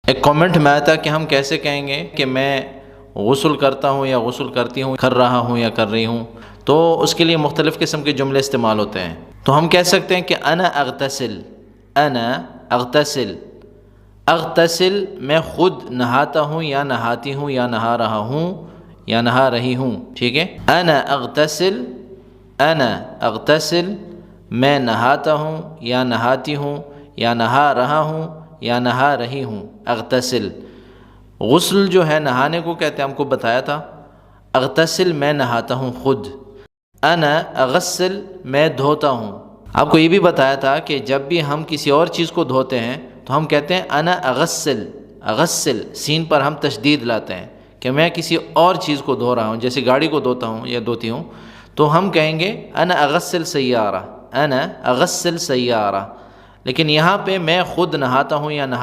ایک کامنٹ میں آیا تھا کہ ہم کیسے کہیں گے کہ میں غسل کرتا ہوں یا غسل کرتی ہوں، کر رہا ہوں یا کر رہی ہوں، تو اس کے لیے مختلف قسم کے جملے استعمال ہوتے ہیں۔ تو ہم کہہ سکتے ہیں کہ انا اغتسل، انا اغتسل، اغتسل میں خود نہاتا ہوں یا نہاتی ہوں یا نہا رہا ہوں یا نہا رہی ہوں، ٹھیک ہے۔ انا اغتسل، انا اغتسل میں نہاتا ہوں یا نہاتی ہوں یا نہا رہا ہوں یا نہا رہی ہوں، اغتسل۔ غسل جو ہے نہانے کو کہتے ہیں، ہم کو بتایا تھا۔ اغتسل میں نہاتا ہوں خود، انا اغسل میں دھوتا ہوں۔ آپ کو یہ بھی بتایا تھا کہ جب بھی ہم کسی اور چیز کو دھوتے ہیں تو ہم کہتے ہیں انا اغسل، اغسل سین پر ہم تشدید لاتے ہیں کہ میں کسی اور چیز کو دھو رہا ہوں، جیسے گاڑی کو دھوتا ہوں یا دھوتی ہوں تو ہم کہیں گے انا اغسل سیارہ، انا اغسل سیارہ۔ لیکن یہاں پہ میں خود نہاتا ہوں یا نہاتی